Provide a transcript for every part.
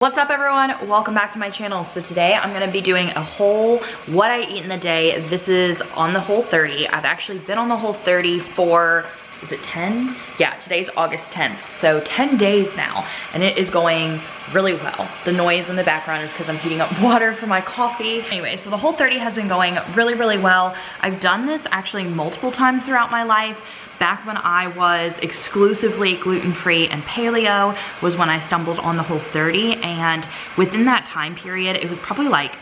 What's up everyone? Welcome back to my channel. So today I'm gonna be doing a whole what I eat in a day. This is on the Whole30. I've actually been on the Whole30 for, is it 10? Yeah, today's August 10th. So 10 days now, and it is going really well. The noise in the background is because I'm heating up water for my coffee. Anyway, so the Whole30 has been going really well. I've done this actually multiple times throughout my life. Back when I was exclusively gluten-free and paleo was when I stumbled on the Whole30, and within that time period, it was probably like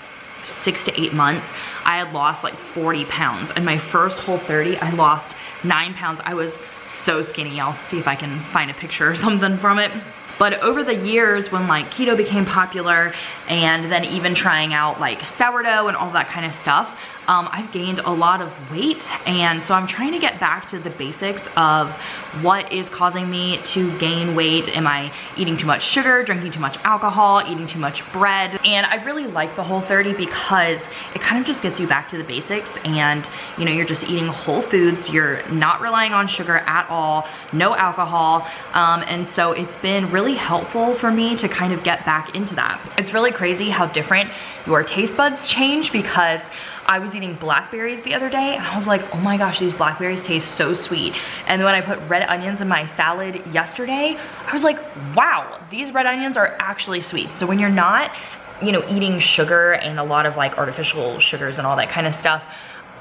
6 to 8 months, I had lost like 40 pounds. And my first Whole30, I lost 9 pounds. I was so skinny. I'll see if I can find a picture or something from it. But over the years when like keto became popular and then even trying out like sourdough and all that kind of stuff, I've gained a lot of weight, and so I'm trying to get back to the basics of what is causing me to gain weight. Am I eating too much sugar, drinking too much alcohol, eating too much bread? And I really like the Whole30 because it kind of just gets you back to the basics, and you know, you're just eating whole foods, you're not relying on sugar at all, no alcohol, and so it's been really helpful for me to kind of get back into that. It's really crazy how different your taste buds change, because I was eating blackberries the other day and I was like, oh my gosh, these blackberries taste so sweet. And when I put red onions in my salad yesterday, I was like, wow, these red onions are actually sweet. So when you're not, you know, eating sugar and a lot of like artificial sugars and all that kind of stuff,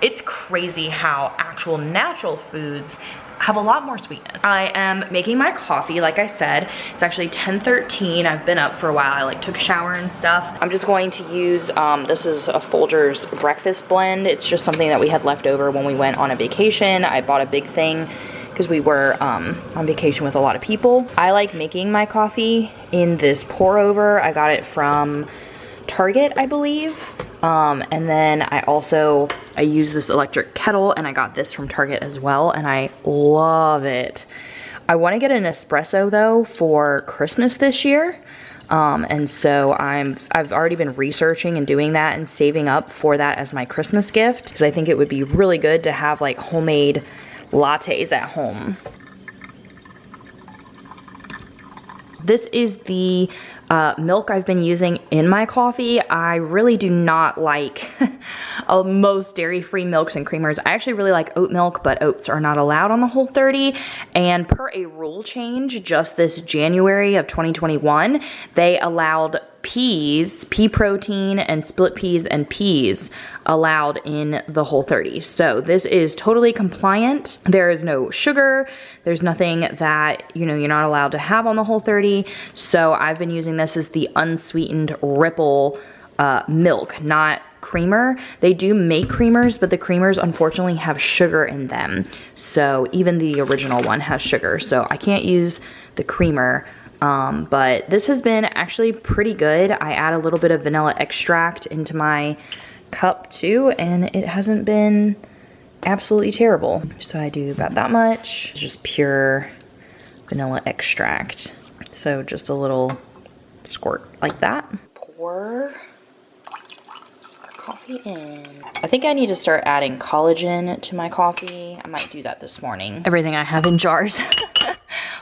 it's crazy how actual natural foods have a lot more sweetness. I am making my coffee, like I said. It's actually 10:13. I've been up for a while. I like took a shower and stuff. I'm just going to use, this is a Folgers breakfast blend. It's just something that we had left over when we went on a vacation. I bought a big thing because we were on vacation with a lot of people. I like making my coffee in this pour over. I got it from Target, I believe. And then I use this electric kettle, and I got this from Target as well, and I love it. I want to get an espresso though for Christmas this year. And so I've already been researching and doing that and saving up for that as my Christmas gift, because I think it would be really good to have like homemade lattes at home. This is the milk I've been using in my coffee. I really do not like most dairy-free milks and creamers. I actually really like oat milk, but oats are not allowed on the Whole30. And per a rule change just this January of 2021, they allowed peas, pea protein, and split peas and peas allowed in the Whole30. So this is totally compliant. There is no sugar. There's nothing that, you know, you're not allowed to have on the Whole30. So I've been using this as the unsweetened Ripple milk, not creamer. They do make creamers, but the creamers unfortunately have sugar in them. So even the original one has sugar. So I can't use the creamer. But this has been actually pretty good. I add a little bit of vanilla extract into my cup too, and it hasn't been absolutely terrible. So I do about that much. It's just pure vanilla extract. So just a little squirt like that. Pour our coffee in. I think I need to start adding collagen to my coffee. I might do that this morning. Everything I have in jars.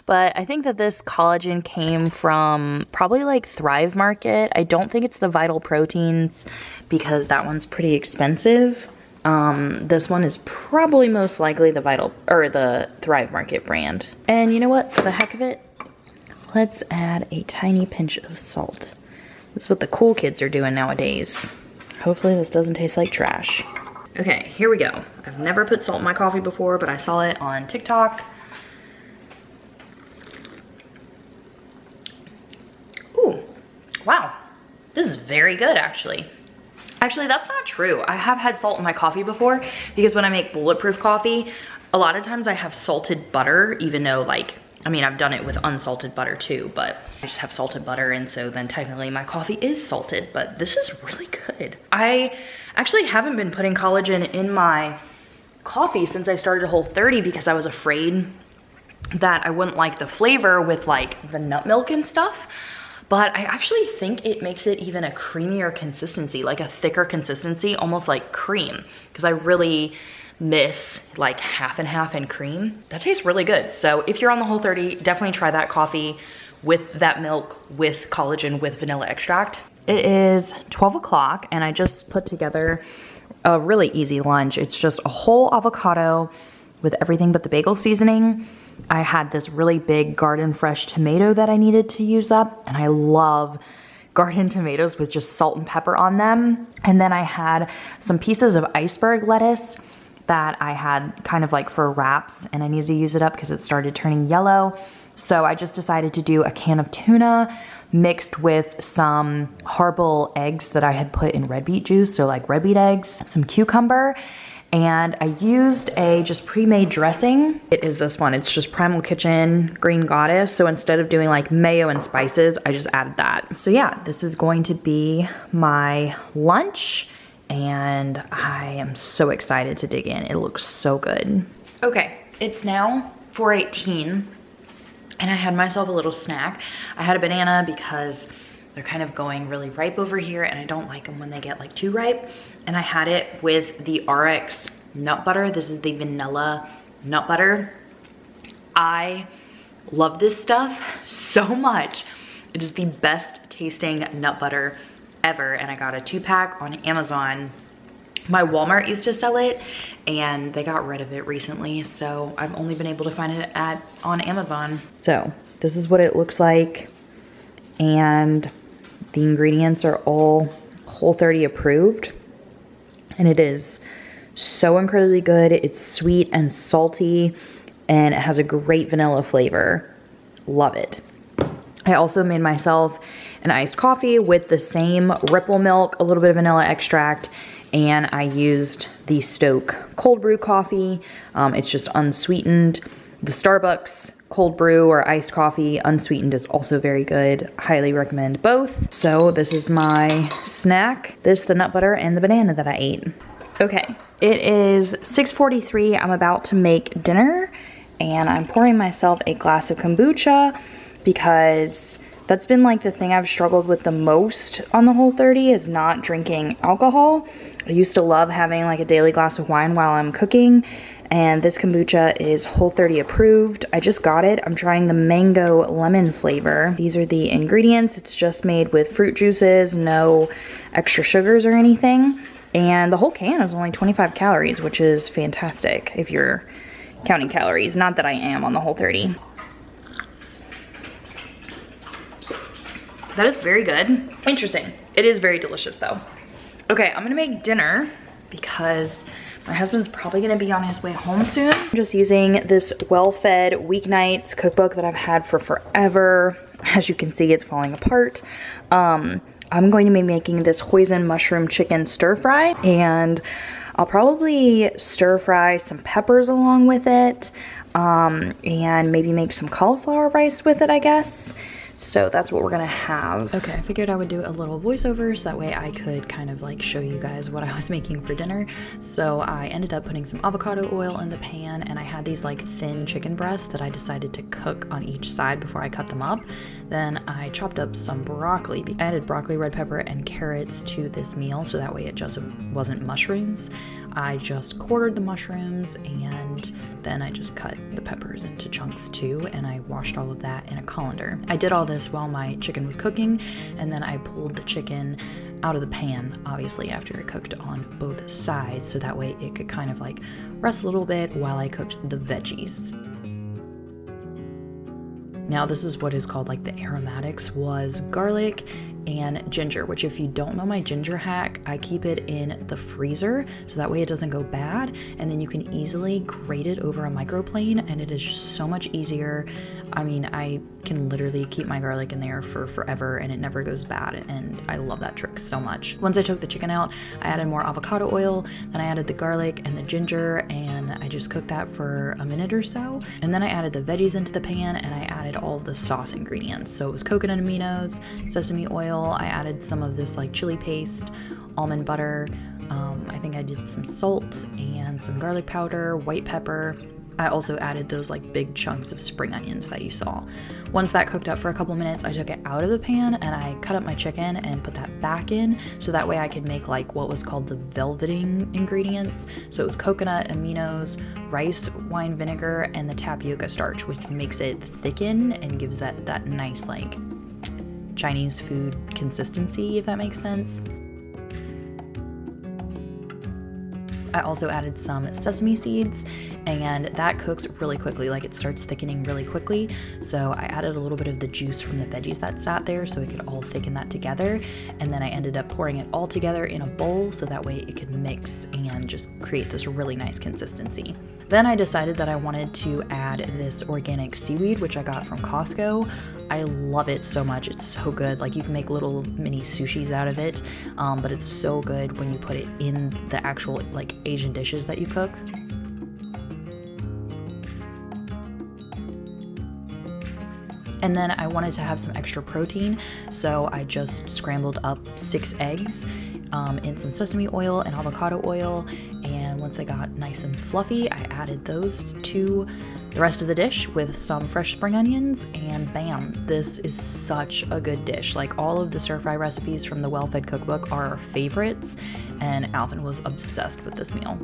But I think that this collagen came from probably like Thrive Market. I don't think it's the Vital Proteins because that one's pretty expensive. This one is probably most likely the the Thrive Market brand. And you know what? For the heck of it, let's add a tiny pinch of salt. That's what the cool kids are doing nowadays. Hopefully this doesn't taste like trash. Okay, here we go. I've never put salt in my coffee before, but I saw it on TikTok. Wow, this is very good actually. Actually, that's not true. I have had salt in my coffee before because when I make bulletproof coffee, a lot of times I have salted butter, even though like, I mean, I've done it with unsalted butter too, but I just have salted butter, and so then technically my coffee is salted, but this is really good. I actually haven't been putting collagen in my coffee since I started Whole30 because I was afraid that I wouldn't like the flavor with like the nut milk and stuff. But I actually think it makes it even a creamier consistency, like a thicker consistency, almost like cream, because I really miss like half and half in cream. That tastes really good. So if you're on the Whole30, definitely try that coffee. with that milk, with collagen, with vanilla extract. It is 12 o'clock and I just put together a really easy lunch. It's just a whole avocado with everything but the bagel seasoning. I had this really big garden fresh tomato that I needed to use up, and I love garden tomatoes with just salt and pepper on them. And then I had some pieces of iceberg lettuce that I had kind of like for wraps, and I needed to use it up because it started turning yellow. So I just decided to do a can of tuna mixed with some hard-boiled eggs that I had put in red beet juice, so like red beet eggs, some cucumber, and I used a just pre-made dressing. It is this one. It's just Primal Kitchen Green Goddess. So instead of doing like mayo and spices, I just added that. So yeah, this is going to be my lunch and I am so excited to dig in. It looks so good. Okay, it's now 4:18 and I had myself a little snack. I had a banana because they're kind of going really ripe over here and I don't like them when they get like too ripe. And I had it with the RX nut butter. This is the vanilla nut butter. I love this stuff so much. It is the best tasting nut butter ever. And I got a 2-pack on Amazon. My Walmart used to sell it and they got rid of it recently. So I've only been able to find it on Amazon. So this is what it looks like. And the ingredients are all Whole30 approved. And it is so incredibly good. It's sweet and salty and it has a great vanilla flavor. Love it. I also made myself an iced coffee with the same Ripple milk, a little bit of vanilla extract, and I used the Stoke cold brew coffee. It's just unsweetened. The Starbucks cold brew or iced coffee unsweetened is also very good. Highly recommend both. So this is my snack. This, the nut butter, and the banana that I ate. Okay, it is 6:43. I'm about to make dinner and I'm pouring myself a glass of kombucha because that's been like the thing I've struggled with the most on the Whole30 is not drinking alcohol. I used to love having like a daily glass of wine while I'm cooking, and this kombucha is Whole30 approved. I just got it. I'm trying the mango lemon flavor. These are the ingredients. It's just made with fruit juices, no extra sugars or anything. And the whole can is only 25 calories, which is fantastic if you're counting calories. Not that I am on the Whole30. That is very good. Interesting. It is very delicious though. Okay, I'm gonna make dinner because my husband's probably gonna be on his way home soon. I'm just using this well-fed weeknights cookbook that I've had for forever. As you can see, it's falling apart. I'm going to be making this hoisin mushroom chicken stir fry, and I'll probably stir fry some peppers along with it, and maybe make some cauliflower rice with it, I guess. So that's what we're gonna have. Okay, I figured I would do a little voiceover so that way I could kind of like show you guys what I was making for dinner. So I ended up putting some avocado oil in the pan, and I had these like thin chicken breasts that I decided to cook on each side before I cut them up. Then I chopped up some broccoli. I added broccoli, red pepper, and carrots to this meal so that way it just wasn't mushrooms. I just quartered the mushrooms and then I just cut the peppers into chunks too, and I washed all of that in a colander. I did all this while my chicken was cooking, and then I pulled the chicken out of the pan, obviously after it cooked on both sides, so that way it could kind of like rest a little bit while I cooked the veggies. Now this is what is called like the aromatics, was garlic and ginger, which if you don't know my ginger hack, I keep it in the freezer so that way it doesn't go bad, and then you can easily grate it over a microplane and it is just so much easier. I mean, I can literally keep my garlic in there for forever and it never goes bad, and I love that trick so much. Once I took the chicken out, I added more avocado oil, then I added the garlic and the ginger, and I just cooked that for a minute or so, and then I added the veggies into the pan and I added all of the sauce ingredients. So it was coconut aminos, sesame oil, I added some of this like chili paste, almond butter, I think I did some salt and some garlic powder, white pepper, I also added those like big chunks of spring onions that you saw. Once that cooked up for a couple minutes, I took it out of the pan and I cut up my chicken and put that back in, so that way I could make like what was called the velveting ingredients. So it was coconut, aminos, rice wine vinegar, and the tapioca starch, which makes it thicken and gives that nice like Chinese food consistency, if that makes sense. I also added some sesame seeds, and that cooks really quickly, like it starts thickening really quickly. So I added a little bit of the juice from the veggies that sat there so it could all thicken that together. And then I ended up pouring it all together in a bowl so that way it could mix and just create this really nice consistency. Then I decided that I wanted to add this organic seaweed, which I got from Costco. I love it so much. It's so good. Like you can make little mini sushis out of it, but it's so good when you put it in the actual like Asian dishes that you cook. And then I wanted to have some extra protein, so I just scrambled up 6 eggs in some sesame oil and avocado oil. And once they got nice and fluffy, I added those to the rest of the dish with some fresh spring onions, and bam, this is such a good dish. Like all of the stir fry recipes from the Well-Fed cookbook are our favorites, and Alvin was obsessed with this meal.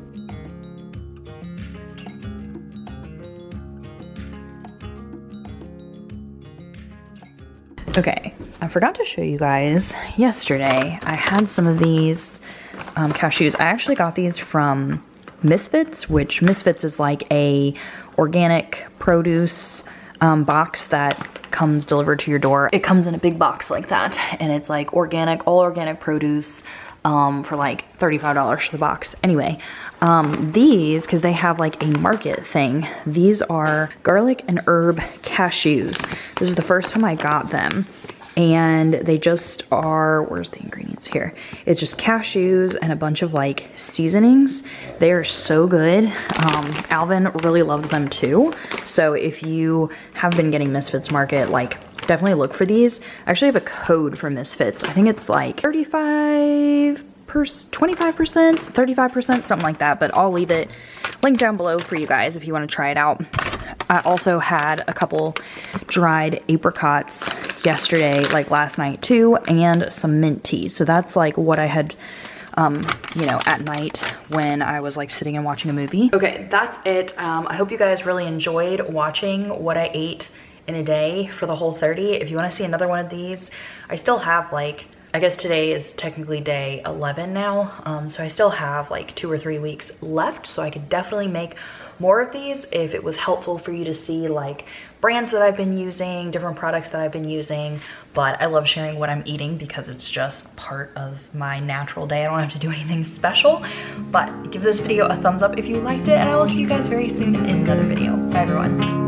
Okay, I forgot to show you guys yesterday. I had some of these cashews. I actually got these from Misfits, which Misfits is like a organic produce box that comes delivered to your door. It comes in a big box like that, and it's like organic, all organic produce for like $35 for the box. Anyway, these, because they have like a market thing, these are garlic and herb cashews. This is the first time I got them, and they just are, where's the ingredients here? It's just cashews and a bunch of like seasonings. They are so good. Alvin really loves them too. So if you have been getting Misfits Market, like definitely look for these. I actually have a code for Misfits. I think it's like 25%, 25%, 35%, something like that, but I'll leave it linked down below for you guys if you want to try it out. I also had a couple dried apricots yesterday, like last night too, and some mint tea. So that's like what I had, you know, at night when I was like sitting and watching a movie. Okay, that's it. I hope you guys really enjoyed watching what I ate in a day for the Whole30. If you want to see another one of these, I still have like, I guess today is technically day 11 now, so I still have like 2 or 3 weeks left, so I could definitely make more of these if it was helpful for you to see like brands that I've been using, different products that I've been using. But I love sharing what I'm eating because it's just part of my natural day. I don't have to do anything special. But give this video a thumbs up if you liked it, and I will see you guys very soon in another video. Bye everyone.